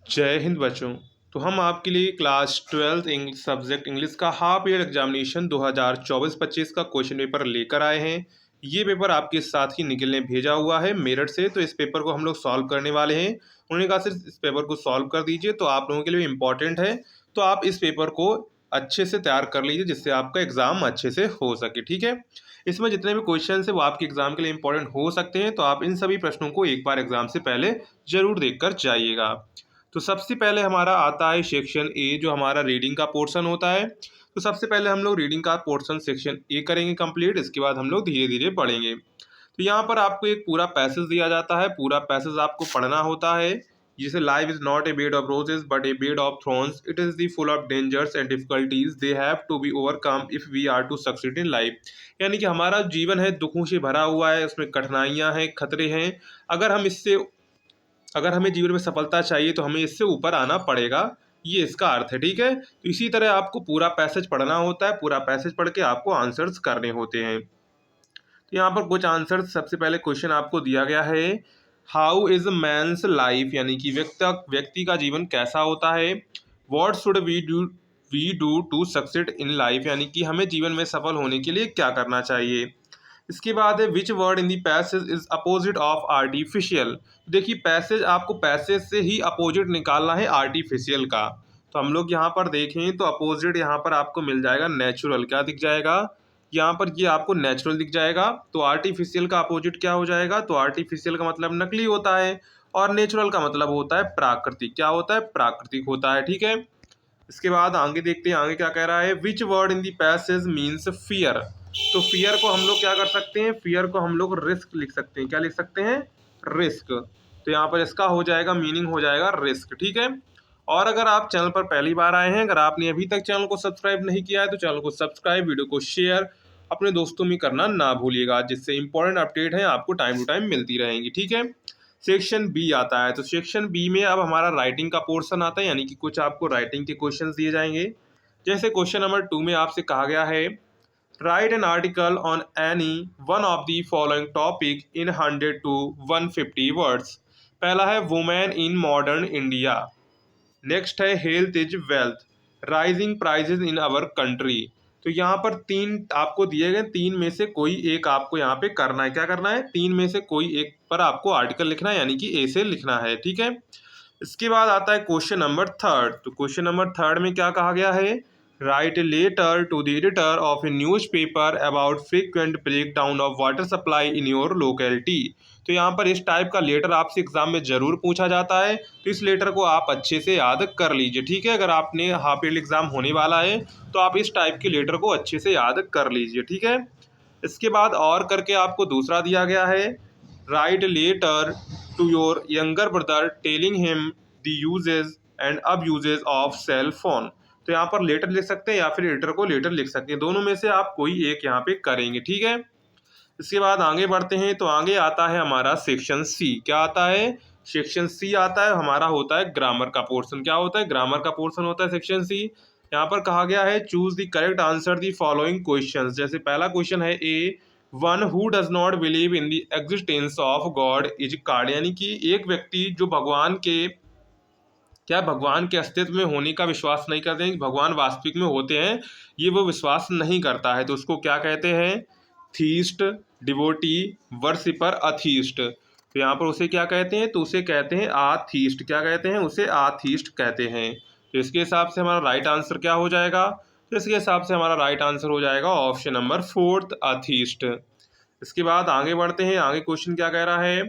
जय हिंद बच्चों। तो हम आपके लिए class 12th English subject English का हाफ ईयर एग्जामिनेशन 2024-25 का क्वेश्चन पेपर लेकर आए हैं। ये पेपर आपके साथ ही निखिल ने भेजा हुआ है मेरठ से। तो इस पेपर को हम लोग सॉल्व करने वाले हैं। उन्होंने कहा सिर्फ इस पेपर को सॉल्व कर दीजिए, तो आप लोगों के लिए इम्पॉर्टेंट है। तो आप इस पेपर को अच्छे से तैयार कर लीजिए जिससे आपका एग्जाम अच्छे से हो सके। ठीक है, इसमें जितने भी क्वेश्चन है वो आपके एग्जाम के लिए इंपॉर्टेंट हो सकते हैं। तो आप इन सभी प्रश्नों को एक बार एग्जाम से पहले जरूर देखकर जाइएगा। तो सबसे पहले हमारा आता है सेक्शन ए, जो हमारा रीडिंग का पोर्शन होता है। तो सबसे पहले हम लोग रीडिंग का पोर्शन सेक्शन ए करेंगे कंप्लीट। इसके बाद हम लोग धीरे धीरे पढ़ेंगे। तो यहाँ पर आपको एक पूरा पैसेज दिया जाता है, पूरा पैसेज आपको पढ़ना होता है। जिसे life is not a bed of roses but a bed of thorns, it is the full of dangers and difficulties, they have to be overcome if we are to succeed in life. यानी कि हमारा जीवन है दुखों से भरा हुआ है, उसमें कठिनाइयां हैं, खतरे हैं। अगर हम इससे अगर हमें जीवन में सफलता चाहिए तो हमें इससे ऊपर आना पड़ेगा, ये इसका अर्थ है। ठीक है, तो इसी तरह आपको पूरा पैसेज पढ़ना होता है। पूरा पैसेज पढ़ के आपको आंसर्स करने होते हैं। तो यहाँ पर कुछ आंसर्स, सबसे पहले क्वेश्चन आपको दिया गया है, हाउ इज मैंस लाइफ, यानी कि व्यक्ति का जीवन कैसा होता है। What should we do to succeed in life, यानी कि हमें जीवन में सफल होने के लिए क्या करना चाहिए। इसके बाद है which word in the passage is opposite of artificial. देखिए पैसेज, आपको पैसेज से ही अपोजिट निकालना है आर्टिफिशियल का। तो हम लोग यहाँ पर देखें तो अपोजिट यहाँ पर आपको मिल जाएगा नेचुरल। क्या दिख जाएगा यहाँ पर, ये आपको नेचुरल दिख जाएगा। तो आर्टिफिशियल का अपोजिट क्या हो जाएगा, तो आर्टिफिशियल का मतलब नकली होता है और नेचुरल का मतलब होता है प्राकृतिक। क्या होता है, प्राकृतिक होता है। ठीक है, इसके बाद आगे देखते हैं आगे क्या कह रहा है, which word in the passage means fear. तो फियर को हम लोग क्या कर सकते हैं, फियर को हम लोग रिस्क लिख सकते हैं। क्या लिख सकते हैं, रिस्क। तो यहाँ पर इसका हो जाएगा मीनिंग हो जाएगा रिस्क। ठीक है, और अगर आप चैनल पर पहली बार आए हैं, अगर आपने अभी तक चैनल को सब्सक्राइब नहीं किया है तो चैनल को सब्सक्राइब, वीडियो को शेयर अपने दोस्तों में करना ना भूलिएगा, जिससे इंपॉर्टेंट अपडेट है आपको टाइम टू टाइम मिलती रहेंगी। ठीक है, सेक्शन बी आता है। तो सेक्शन बी में अब हमारा राइटिंग का पोर्शन आता है, यानी कि कुछ आपको राइटिंग के क्वेश्चंस दिए जाएंगे। जैसे क्वेश्चन नंबर 2 में आपसे कहा गया है, write an article on any one of the following topic in 100 to 150 words. पहला है women in modern India. Next है health is wealth, rising prices in our country. तो यहाँ पर तीन आपको दिए गए, तीन में से कोई एक आपको यहाँ पे करना है। क्या करना है, तीन में से कोई एक पर आपको आर्टिकल लिखना है, यानी कि ए से लिखना है। ठीक है, इसके बाद आता है क्वेश्चन नंबर 3। तो क्वेश्चन नंबर 3 में क्या कहा गया है, write a letter to the editor of a newspaper about frequent break down of water supply in your locality. तो यहाँ पर इस टाइप का लेटर आपसे एग्जाम में जरूर पूछा जाता है, तो इस लेटर को आप अच्छे से याद कर लीजिए। ठीक है, अगर आपने हाफ ईयरली एग्जाम होने वाला है तो आप इस टाइप के लेटर को अच्छे से याद कर लीजिए। ठीक है, इसके बाद और करके आपको दूसरा दिया गया है, write letter to your younger brother telling him the uses and abuses of cell phone. तो यहाँ पर लेटर लिख सकते हैं या फिर लेटर को लेटर लिख सकते हैं, दोनों में से आप कोई एक यहाँ पे करेंगे। ठीक है, इसके बाद आगे बढ़ते हैं। तो आगे आता है हमारा सेक्शन सी। क्या आता है, सेक्शन सी आता है हमारा, होता है ग्रामर का पोर्शन। क्या होता है, ग्रामर का पोर्शन होता है सेक्शन सी। यहाँ पर कहा गया है, choose the correct answer the following questions. जैसे पहला क्वेश्चन है A, one who does not believe in the existence of God is called, यानी कि एक व्यक्ति जो भगवान के अस्तित्व में होने का विश्वास नहीं करते हैं, भगवान वास्तविक में होते हैं, ये वो विश्वास नहीं करता है, तो उसको क्या कहते हैं, थीस्ट, डिवोटी, वर्शिपर, अथीस्ट। तो यहाँ पर उसे क्या कहते हैं, तो उसे कहते हैं आथीस्ट। क्या कहते हैं, उसे आथीस्ट कहते हैं। तो इसके हिसाब से हमारा राइट आंसर क्या हो जाएगा, तो इसके हिसाब से हमारा राइट आंसर हो जाएगा ऑप्शन नंबर 4 अथीस्ट। इसके बाद आगे बढ़ते हैं। आगे क्वेश्चन क्या कह रहा है,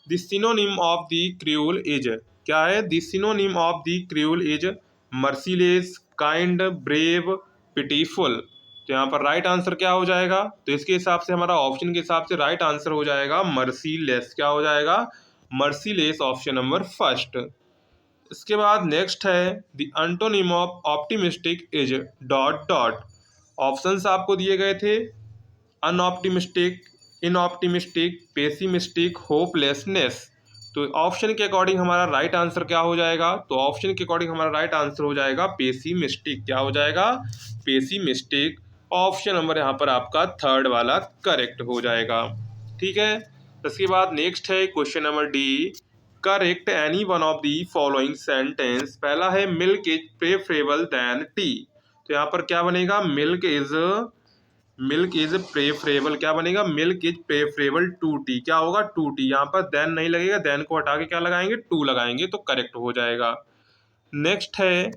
the synonym of the cruel is. क्या है, the synonym of the cruel is merciless, kind, brave, pitiful. तो यहाँ पर राइट आंसर क्या हो जाएगा, तो इसके हिसाब से हमारा ऑप्शन के हिसाब से राइट आंसर हो जाएगा मर्सीलेस। क्या हो जाएगा, मर्सीलेस, ऑप्शन नंबर फर्स्ट। इसके बाद नेक्स्ट है, the antonym of optimistic is dot dot. Options आपको दिए गए थे, अनऑप्टिमिस्टिक, इनऑप्टिमिस्टिक, पेसिमिस्टिक, होपलेसनेस। तो ऑप्शन के अकॉर्डिंग हमारा राइट आंसर क्या हो जाएगा, तो ऑप्शन के अकॉर्डिंग हमारा राइट आंसर हो जाएगा पेसिमिस्टिक। क्या हो जाएगा, पेसिमिस्टिक। ऑप्शन नंबर यहाँ पर आपका 3rd वाला करेक्ट हो जाएगा। ठीक है, इसके बाद नेक्स्ट है question number D, correct any one of the following sentence. पहला है milk is preferable than tea. तो यहाँ पर क्या बनेगा, मिल्क इज प्रेफरेबल, क्या बनेगा, milk is preferable to tea. क्या होगा, टू टी। यहाँ पर देन नहीं लगेगा, देन को हटा के क्या लगाएंगे, टू लगाएंगे, तो करेक्ट हो जाएगा। नेक्स्ट है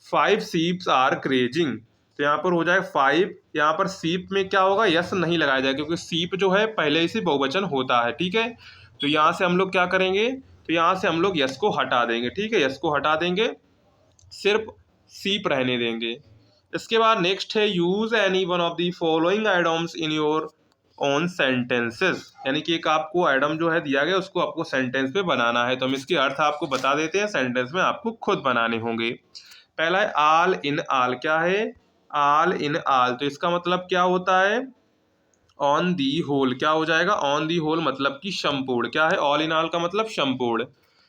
5 शीप्स आर क्रेजिंग। तो यहाँ पर हो जाएगा 5, यहाँ पर शीप में क्या होगा, यस नहीं लगाया जाएगा क्योंकि शीप जो है पहले ही से बहुवचन होता है, ठीक है। तो यहाँ से हम लोग क्या करेंगे, तो यहाँ से हम लोग यस को हटा देंगे, ठीक है, यस को हटा देंगे, सिर्फ शीप रहने देंगे। इसके बाद नेक्स्ट है use any one of the following items in your own sentences. यानी कि एक आपको आइटम जो है दिया गया उसको आपको सेंटेंस में बनाना है, तो हम इसके अर्थ आपको बता देते हैं, सेंटेंस में आपको खुद बनाने होंगे। पहला है ऑल इन ऑल। क्या है, ऑल इन ऑल। तो इसका मतलब क्या होता है, ऑन दी होल। क्या हो जाएगा, ऑन दी होल मतलब कि संपूर्ण। क्या है, ऑल इन ऑल का मतलब संपूर्ण।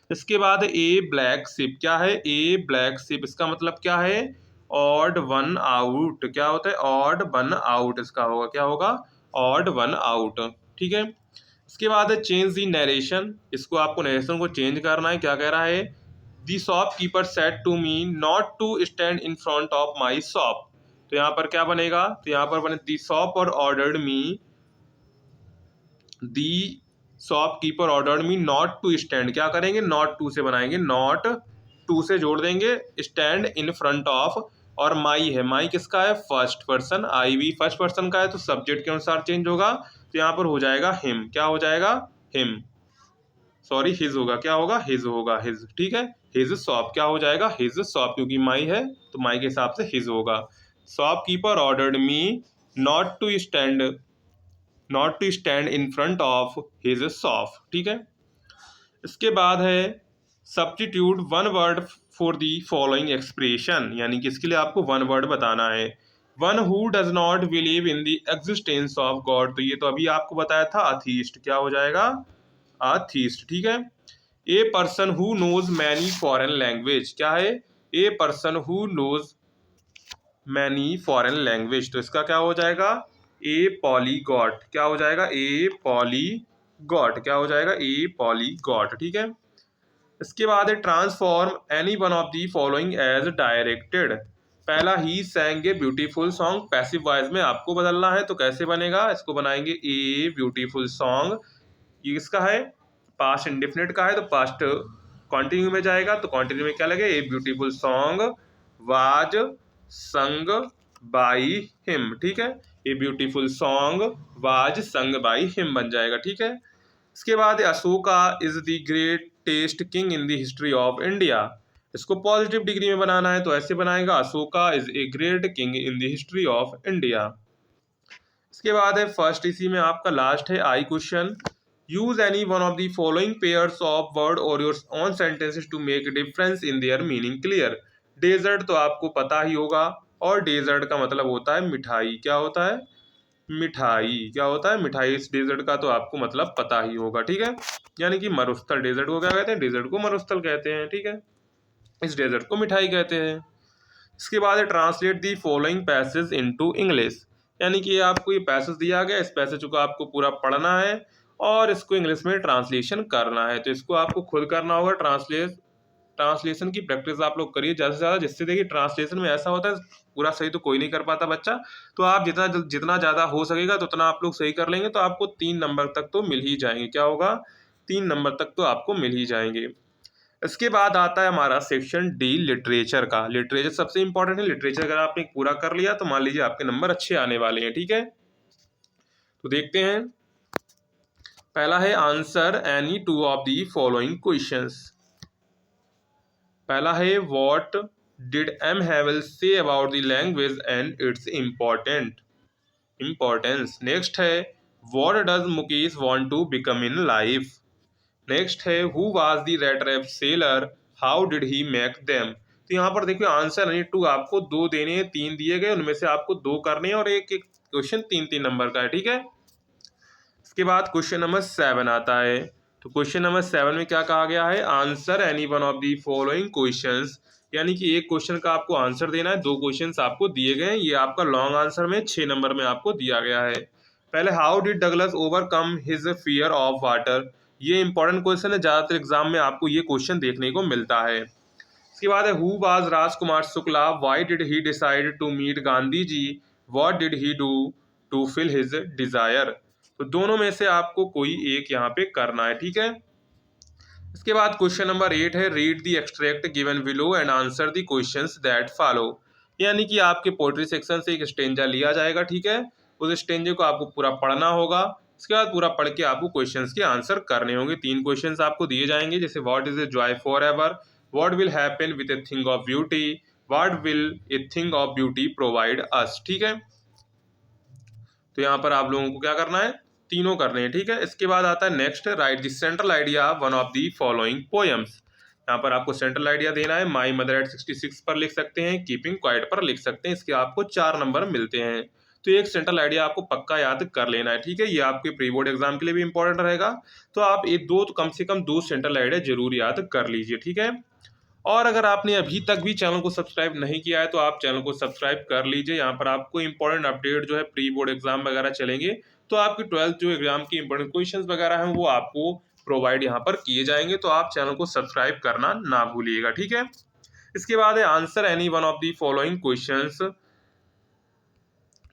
इसके बाद ए ब्लैक शिप। क्या है, ए ब्लैक शिप, इसका मतलब क्या है, ऑड वन आउट। क्या होता है, ऑड वन आउट, इसका होगा, क्या होगा, ऑड वन आउट, ठीक है। इसके बाद है चेंज दी नरेशन। इसको आपको नरेशन को चेंज करना है। क्या कह रहा है, the shopkeeper said to me not to stand in front of my shop. तो यहाँ पर क्या बनेगा, तो यहाँ पर बने दी शॉप और ordered me, the shopkeeper ordered me not to stand. क्या करेंगे, नॉट टू से बनाएंगे, नॉट टू से जोड़ देंगे, स्टैंड इन फ्रंट ऑफ, और माई है, माई किसका है, फर्स्ट पर्सन, आई भी फर्स्ट पर्सन का है, तो सब्जेक्ट के अनुसार चेंज होगा। तो यहाँ पर हो जाएगा हिम। क्या हो जाएगा, हिम, सॉरी हिज होगा, क्या होगा, हिज होगा, हिज, ठीक है। हिज शॉप, क्या हो जाएगा, हिज शॉप, क्योंकि माई है तो माई के हिसाब से हिज होगा। Shopkeeper ordered me not to stand, not to stand in front of his shop, ठीक है। इसके बाद है substitute one word for the following expression. यानी कि इसके लिए आपको वन वर्ड बताना है। One who does not believe in the existence of God. तो ये तो अभी आपको बताया था, अथीस्ट। क्या हो जाएगा, अथीस्ट, ठीक है। A person who knows many foreign language. क्या है, a person who knows many foreign language. तो इसका क्या हो जाएगा, ए पॉलीगॉट। क्या हो जाएगा, ए पॉलीगॉट, क्या हो जाएगा, ए पॉलीगॉट, ठीक है। इसके बाद है transform any one of the following as directed. पहला he sang a beautiful song, passive voice में आपको बदलना है, तो कैसे बनेगा, इसको बनाएंगे ए ब्यूटीफुल सॉन्ग। ये किसका है, पास्ट इंडेफिनिट का है, तो पास्ट कॉन्टिन्यू में जाएगा, तो कॉन्टिन्यू में क्या लगे, a beautiful song was sung by him, ठीक है। A beautiful song was sung by him बन जाएगा, ठीक है। इसके बाद Ashoka is the greatest king in the history of India. इसको पॉजिटिव डिग्री में बनाना है, तो ऐसे बनाएगा, Ashoka is a great king in the history of India. इसके बाद है फर्स्ट, इसी में आपका लास्ट है I question. Use any one of the following pairs of word और your own sentences to make difference in their meaning clear. Desert तो आपको पता ही होगा, और डेजर्ट का मतलब होता है मिठाई। क्या होता है, मिठाई, क्या होता है, मिठाई। इस डेजर्ट का तो आपको मतलब पता ही होगा, ठीक है। यानी कि मरुस्थल, डेजर्ट को क्या कहते हैं, डेजर्ट को मरुस्थल कहते हैं, ठीक है। इस डेजर्ट को मिठाई कहते हैं। इसके बाद है translate the following passage into English. यानी कि आपको ये पैसेज दिया गया, इस पैसेज को आपको पूरा पढ़ना है और इसको इंग्लिश में ट्रांसलेशन करना है। तो इसको आपको खुद करना होगा। ट्रांसलेशन की प्रैक्टिस आप लोग करिए ज़्यादा से ज़्यादा, जिससे देखिए ट्रांसलेशन में ऐसा होता है पूरा सही तो कोई नहीं कर पाता बच्चा, तो आप जितना जितना ज़्यादा हो सकेगा तो उतना आप लोग सही कर लेंगे, तो आपको 3 नंबर तक तो मिल ही जाएंगे। क्या होगा, 3 नंबर तक तो आपको मिल ही जाएंगे। इसके बाद आता है हमारा सेक्शन डी, लिटरेचर का। लिटरेचर सबसे इंपॉर्टेंट है। लिटरेचर अगर आपने पूरा कर लिया तो मान लीजिए आपके नंबर अच्छे आने वाले हैं, ठीक है। तो देखते हैं, पहला है answer any two of the following questions. पहला है what did M Hamel say about the language and its importance. Next है what does Mukesh want to become in life. Next है who was the rat trap seller, how did he make them. तो यहाँ पर देखिए answer any to आपको 2 देने हैं, 3 दिए गए, उनमें से आपको 2 करने हैं और एक एक क्वेश्चन 3-3 नंबर का है, ठीक है। इसके बाद क्वेश्चन नंबर 7 आता है। तो क्वेश्चन नंबर 7 में क्या कहा गया है, answer any one of the following questions. यानी कि एक क्वेश्चन का आपको आंसर देना है, 2 क्वेश्चंस आपको दिए गए हैं। ये आपका लॉन्ग आंसर में 6 नंबर में आपको दिया गया है। पहले how did Douglas overcome his fear of water. ये इंपॉर्टेंट क्वेश्चन है, ज़्यादातर एग्जाम में आपको ये क्वेश्चन देखने को मिलता है। इसके बाद है who was Rajkumar Shukla, why did he decide to meet Gandhi ji, what did he do to fill his desire. तो दोनों में से आपको कोई एक यहाँ पे करना है, ठीक है। इसके बाद क्वेश्चन नंबर 8 है read the extract given below and answer the questions that follow. यानी कि आपके पोएट्री सेक्शन से एक स्टेंजा लिया जाएगा, ठीक है। उस स्टेंजे को आपको पूरा पढ़ना होगा। इसके बाद पूरा पढ़ के आपको क्वेश्चंस के आंसर करने होंगे। 3 क्वेश्चंस आपको दिए जाएंगे, जैसे what is a joy for ever, what will happen with a thing of beauty, what will a thing of beauty provide us, ठीक है। तो यहाँ पर आप लोगों को क्या करना है, तीनों करने हैं, ठीक है। इसके बाद आता है next, right the central idea one of the following poems. यहाँ पर आपको सेंट्रल आइडिया देना है। माई मदर एट 66 पर लिख सकते हैं, कीपिंग क्वाइट पर लिख सकते हैं। इसके आपको 4 नंबर मिलते हैं। तो एक सेंट्रल आइडिया आपको पक्का याद कर लेना है, ठीक है। ये आपके प्री बोर्ड एग्जाम के लिए भी इंपॉर्टेंट रहेगा। तो आप एक दो तो कम से कम 2 सेंट्रल आइडिया जरूर याद कर लीजिए, ठीक है। और अगर आपने अभी तक भी चैनल को सब्सक्राइब नहीं किया है तो आप चैनल को सब्सक्राइब कर लीजिए। यहाँ पर आपको इंपॉर्टेंट अपडेट जो है प्री बोर्ड एग्जाम वगैरह चलेंगे, तो आपकी 12th जो एग्जाम की इंपॉर्टेंट क्वेश्चंस वगैरह हैं वो आपको प्रोवाइड यहाँ पर किए जाएंगे। तो आप चैनल को सब्सक्राइब करना ना भूलिएगा, ठीक है। इसके बाद है answer any one of the following questions.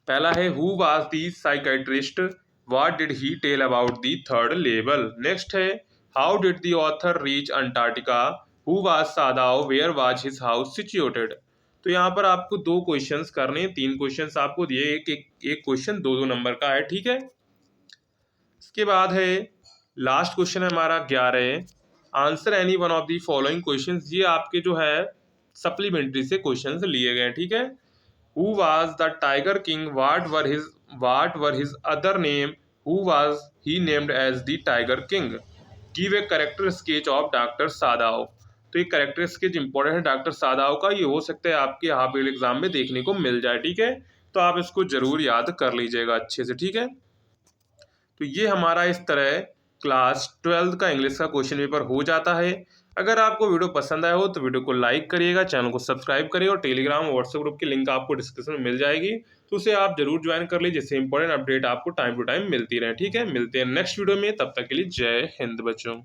पहला है who was the psychiatrist, what did he tell about the third level. Next है how did the author reach Antarctica, who was Sadao, where was his house situated. तो यहाँ पर आपको 2 questions करने हैं, 3 questions आपको दिए, एक क्वेश्चन 2 नंबर का है, ठीक है। इसके बाद है लास्ट क्वेश्चन है हमारा 11, answer any one of the following questions. ये आपके जो है सप्लीमेंट्री से क्वेश्चंस लिए गए हैं, ठीक है। Who was the Tiger King? What were his other name? Who was he named as the Tiger King? Give a character sketch of doctor Sadao. तो ये कैरेक्टर स्केच इंपॉर्टेंट है डॉक्टर सादाव का, ये हो सकता है आपके हाफ ईयर एग्जाम में देखने को मिल जाए, ठीक है। तो आप इसको जरूर याद कर लीजिएगा अच्छे से, ठीक है। तो ये हमारा इस तरह क्लास 12th का इंग्लिश का क्वेश्चन पेपर हो जाता है। अगर आपको वीडियो पसंद आया हो तो वीडियो को लाइक करिएगा, चैनल को सब्सक्राइब करिएगा और टेलीग्राम व्हाट्सएप ग्रुप की लिंक आपको डिस्क्रिप्शन में मिल जाएगी, तो उसे आप जरूर ज्वाइन कर लीजिए, जिससे इंपॉर्टेंट अपडेट आपको टाइम टू टाइम मिलती रहे, ठीक है। मिलते हैं नेक्स्ट वीडियो में, तब तक के लिए जय हिंद बच्चों।